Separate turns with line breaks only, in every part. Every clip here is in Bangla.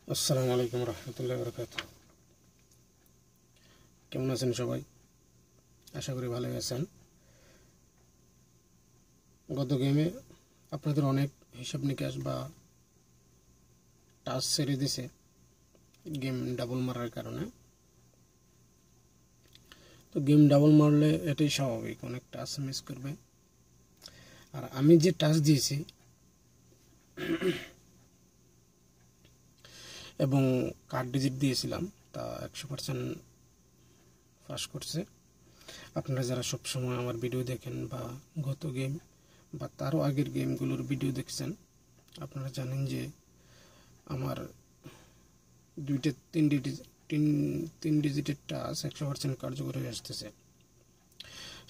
আসসালামু আলাইকুম রহমতুল্লাহি ওয়া বারাকাতুহু। কেমন আছেন সবাই? আশা করি ভালোই আছেন। গত গেমে আপনাদের অনেক হিসাব নিকাশ বা টাচ ছেড়ে দিছে গেম ডাবল মারার কারণে। তো গেম ডাবল মারলে এটাই স্বাভাবিক, অনেক টাচ মিস করবে। আর আমি যে টাচ দিয়েছি এবং কার্ড ডিজিট দিয়েছিলাম তা 100% পাস করছে। আপনারা যারা সবসময় আমার ভিডিও দেখেন বা গত গেম বা তারও আগের গেমগুলোর ভিডিও দেখছেন, আপনারা জানেন যে আমার তিন ডিজিটের টাচ 100% কার্যকর হয়ে আসতেছে।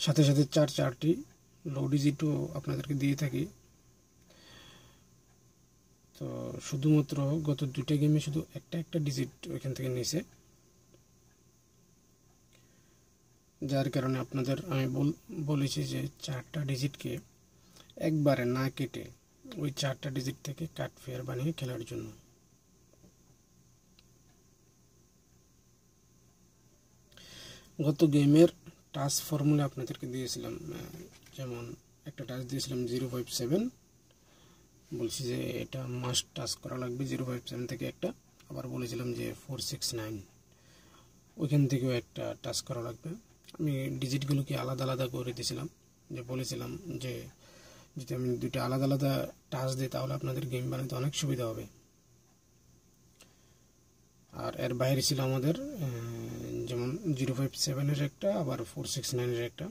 সাথে সাথে চারটি লো ডিজিটও আপনাদেরকে দিয়ে থাকি। তো শুধুমাত্র গত দুইটা গেমে শুধু একটা ডিজিট ওইখান থেকে নিয়েছে, যার কারণে আপনাদের আমি বলেছি যে 4টা ডিজিটকে একবারে না কেটে ওই 4টা ডিজিট থেকে কাট ফেয়ার বানিয়ে খেলার জন্য। গত গেমের টাচ ফর্মুলা আপনাদেরকে দিয়েছিলাম, যেমন একটা টাচ দিয়েছিলাম 057, বলছি যে এটা মাস্ট টাচ করা লাগবে 057 থেকে একটা। আবার বলেছিলাম যে 469, ওইখান থেকেও একটা টাচ করা লাগবে। আমি ডিজিটগুলোকে আলাদা আলাদা করে দিয়েছিলাম, যে বলেছিলাম যে যদি আমি দুইটা আলাদা আলাদা টাচ দিই তাহলে আপনাদের গেম বানাতে অনেক সুবিধা হবে। আর এর বাইরে ছিল আমাদের যেমন 057-এর একটা, আবার 469-এর একটা।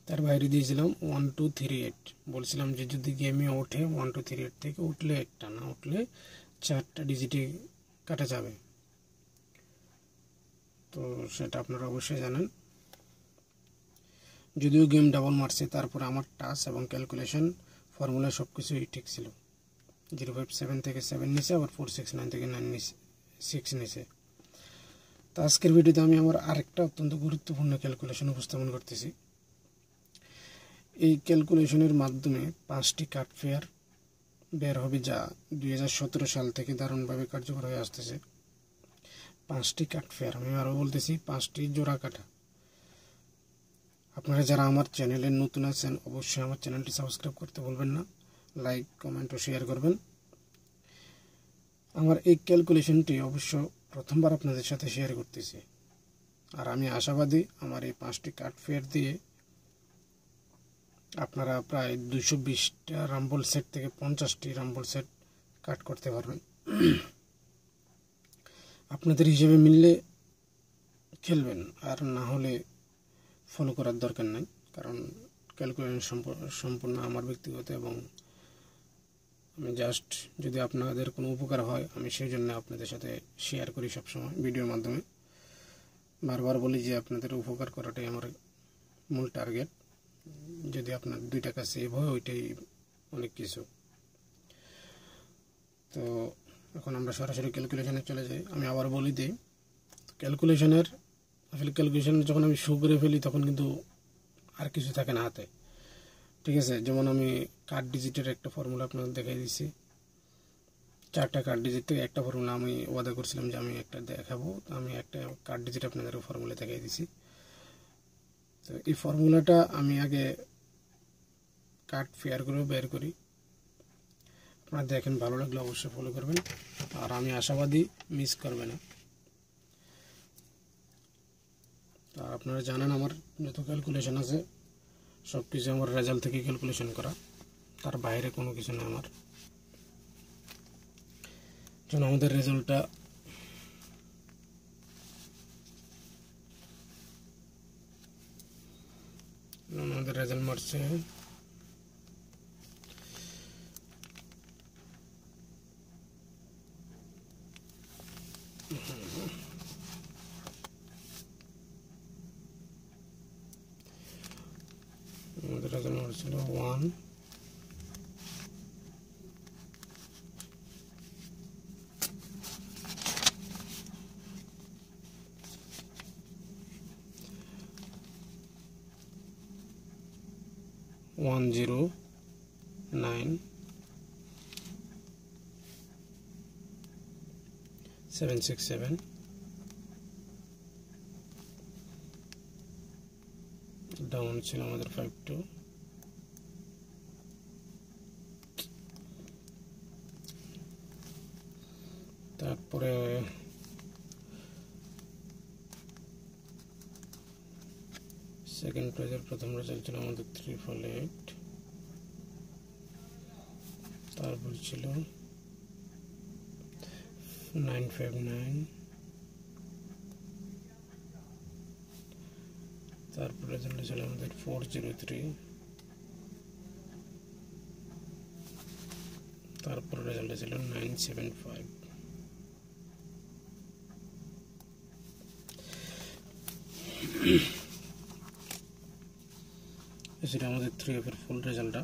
তার বাইরে দিয়েছিলাম 1238, বলছিলাম যে যদি গেমে ওঠে 1238 থেকে উঠলে একটা, না উঠলে 4টা ডিজিটে কাটা যাবে। তো সেটা আপনারা অবশ্যই জানেন। যদিও গেম ডাবল মারছে, তারপর আমার টাচ এবং ক্যালকুলেশন ফর্মুলা সব কিছুই ঠিক ছিল। 057 থেকে 7 নিচে, আবার 469 থেকে 6 নিচে। তো আজকের ভিডিওতে আমি আমার আরেকটা অত্যন্ত গুরুত্বপূর্ণ ক্যালকুলেশন উপস্থাপন করতেছি। এই ক্যালকুলেশনের মাধ্যমে 5টি কাট ফেয়ার বের হবে, যা 2017 সাল থেকে দারুণভাবে কার্যকর হয়ে আসতেছে। 5টি কাট ফেয়ার, আমি আরও বলতেছি 5টি জোড়া কাটা। আপনারা যারা আমার চ্যানেলে নতুন আছেন অবশ্যই আমার চ্যানেলটি সাবস্ক্রাইব করতে ভুলবেন না, লাইক কমেন্ট ও শেয়ার করবেন। আমার এই ক্যালকুলেশনটি অবশ্য প্রথমবার আপনাদের সাথে শেয়ার করতেছি, আর আমি আশাবাদী আমার এই 5টি কাট ফেয়ার দিয়ে আপনারা প্রায় 220টা রাম্বল সেট থেকে 50টি রাম্বল সেট কাট করতে পারবেন। আপনাদের হিসেবে মিললে খেলবেন, আর না হলে ফলো করার দরকার নেই, কারণ ক্যালকুলেশন সম্পূর্ণ আমার ব্যক্তিগত, এবং আমি জাস্ট যদি আপনাদের কোনো উপকার হয় আমি সেই জন্য আপনাদের সাথে শেয়ার করি সবসময় ভিডিওর মাধ্যমে। বারবার বলি যে আপনাদের উপকার করাটাই আমার মূল টার্গেট। যদি আপনার 2 টাকা সেভ হয় ওইটাই অনেক কিছু। তো এখন আমরা সরাসরি ক্যালকুলেশনে চলে যাই। আমি আবার বলি দিই, ক্যালকুলেশন যখন আমি শো করে ফেলি তখন কিন্তু আর কিছু থাকে না হাতে, ঠিক আছে। যেমন আমি কার্ড ডিজিটের একটা ফর্মুলা আপনাদের দেখাই দিচ্ছি। 4টা কার্ড ডিজিট থেকে একটা ফর্মুলা আমি ওয়াদা করছিলাম যে আমি একটা দেখাবো, আমি একটা কার্ড ডিজিট আপনাদের ফর্মুলা দেখাই দিচ্ছি। তো এই ফর্মুলাটা আমি আগে কার্ড ফেয়ারগুলো বের করি, আপনারা দেখেন, ভালো লাগলে অবশ্যই ফলো করবেন, আর আমি আশাবাদী মিস করবে না। আর আপনারা জানেন আমার যত ক্যালকুলেশন আছে সব কিছু আমার রেজাল্ট থেকে ক্যালকুলেশন করা, তার বাইরে কোনো কিছু না আমার। যেন আমাদের রেজাল্টটা মারছে আমাদের রেজাল্ট মারছিল 1 109 767, ডাউন ছিল আমাদের 52, তারপরে সেকেন্ড পেজের প্রথম রেজাল্ট ছিল আমাদের 348, তারপর ছিল 959, তারপর রেজাল্ট ছিল আমাদের 403, তারপর রেজাল্ট ছিল 975। সেটা আমাদের 3F এর ফুল রেজাল্টটা।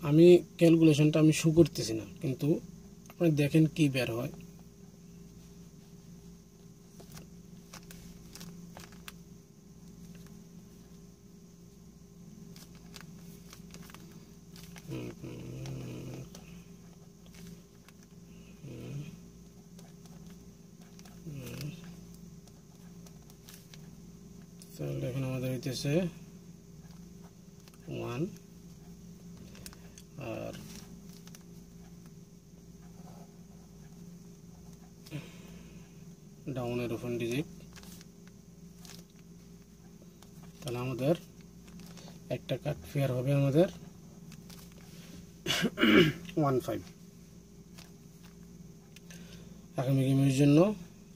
আমি ক্যালকুলেশনটা আমি শো করতেছি না, কিন্তু আপনি দেখেন কি বের হয়। তাহলে এখন আমাদের হইতেছে 1 আর ডাউনের ওপেন ডিজিট, তাহলে আমাদের একটা কাট ফেয়ার হবে আমাদের 15। আগামী গেমের জন্য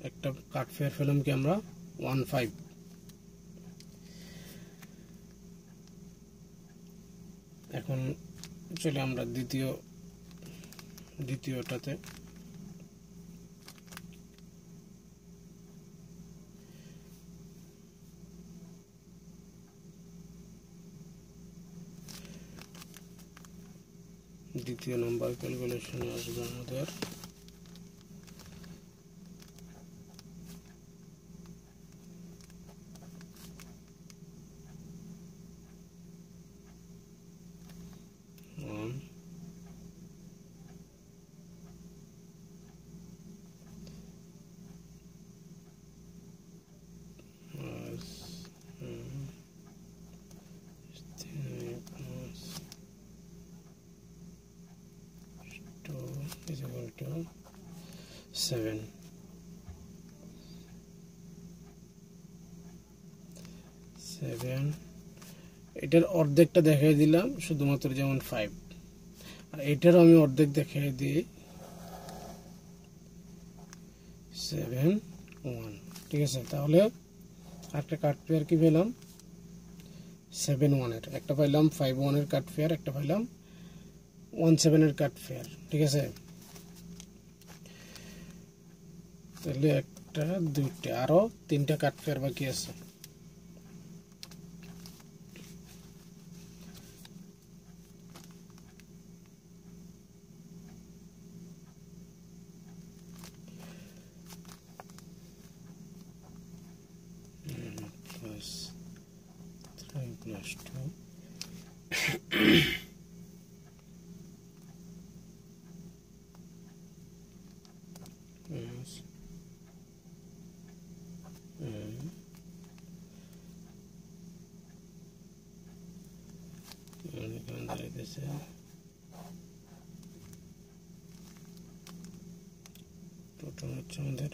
একটা কাট ফেয়ার পেলাম কি আমরা 15। এখন চলে আমরা দ্বিতীয়টাতে। দ্বিতীয় নাম্বার ক্যালকুলেশনে আসবে আমাদের is equal to 7. এটার অর্ধেকটা দেখাই দিলাম শুধুমাত্র, যেমন 5, আর এটারও আমি অর্ধেক দেখাই দিই 7 1। ঠিক আছে, তাহলে একটা কাট পেয়ার কি পেলাম 7 1 এর, একটা পাইলাম 5 1 এর কাট পেয়ার, একটা পাইলাম 1 7 এর কাট পেয়ার। ঠিক আছে, তাহলে একটা দুইটা আরো তিনটা কাট পেয়ার বাকি আছে। plus 2 yes. টোটাল হচ্ছে আমাদের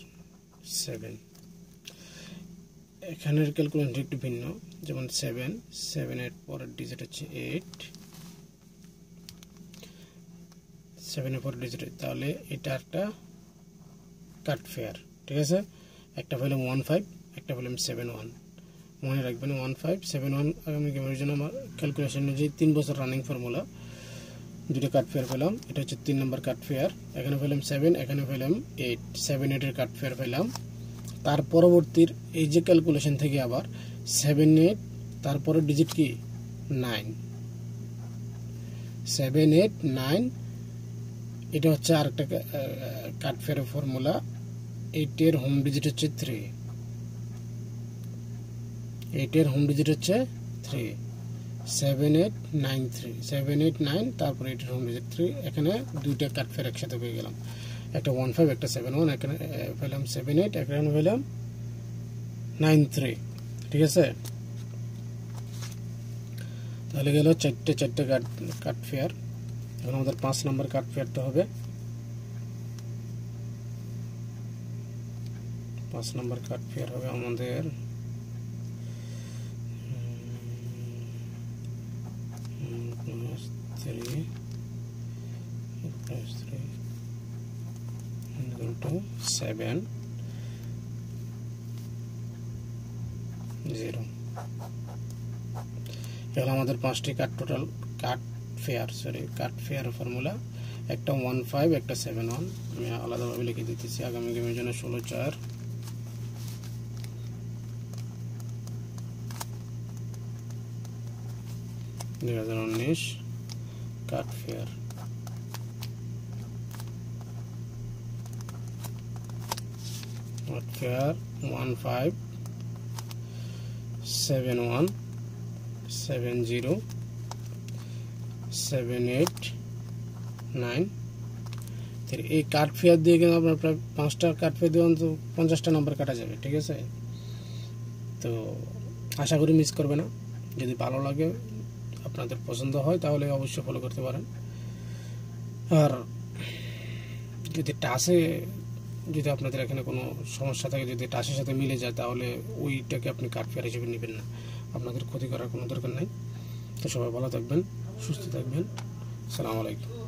7। এখানের ক্যালকুলেশন একটু ভিন্ন, যেমন 7 এর পরের ডিজিট হচ্ছে 8, 7 এর পরের ডিজিট, তাহলে এটা একটা কাট ফেয়ার। ঠিক আছে, একটা পেলাম 15, একটা পেলাম 7 1। মনে রাখবেন 15 7 1 আগামী গেমের জন্য আমার ক্যালকুলেশন অনুযায়ী 3 বছর রানিং ফর্মুলা। দুটো কাট ফেয়ার পেলাম, এটা হচ্ছে 3 নম্বর কাট ফেয়ার। এখানে পেলাম 7, এখানে পেলাম 8, 7 8 এর কাট ফেয়ার পেলাম। তার পরবর্তীর এই যে ক্যালকুলেশন থেকে আবার 7 8, তারপরে ডিজিট কি 9, 7 8 9, এটা হচ্ছে আরেকটা কাট ফেয়ারের ফর্মুলা। 8 এর হোম ডিজিট হচ্ছে 3, 8 এর হোম ডিজিট হচ্ছে 3, 7893, 789, তারপর 8 এর হোম ডিজিট 3। এখানে দুইটা কাট ফেয়ার একসাথে পেয়ে গেলাম, একটা 15 একটা 71, এখানে পেলাম 78, এখানে পেলাম 93। ঠিক আছে, তাহলে গেল চারটে কাট ফেয়ার। এখন আমাদের 5 নম্বর কাট ফেয়ারটা হবে। 5 নম্বর কাট ফেয়ার হবে আমাদের +3 7 0। এগুলো আমাদের 5টি টোটাল কাট ফেয়ার ফর্মুলা। একটা 15, একটা 71, আমি আলাদাভাবে লিখে দিতেছি আগামী গেমের জন্য। 16/4 2019 কাট ফেয়ার। কাট ফেয়ার 15, 71, 70, 789। এই কাট ফেয়ার দিয়ে কিন্তু আপনার প্রায় 5টা কাট ফেয়ার দিয়ে অন্তত 50টা নাম্বার কাটা যাবে। ঠিক আছে, তো আশা করি মিস করবে না। যদি ভালো লাগে, আপনাদের পছন্দ হয়, তাহলে অবশ্যই ফলো করতে পারেন। আর যদি যদি আপনাদের এখানে কোনো সমস্যা থাকে, যদি টাসের সাথে মিলে যায়, তাহলে ওইটাকে আপনি কাট ফেয়ার হিসেবে নেবেন না। আপনাদের ক্ষতি করার কোনো দরকার নাই। তো সবাই ভালো থাকবেন, সুস্থ থাকবেন। আসসালামু আলাইকুম।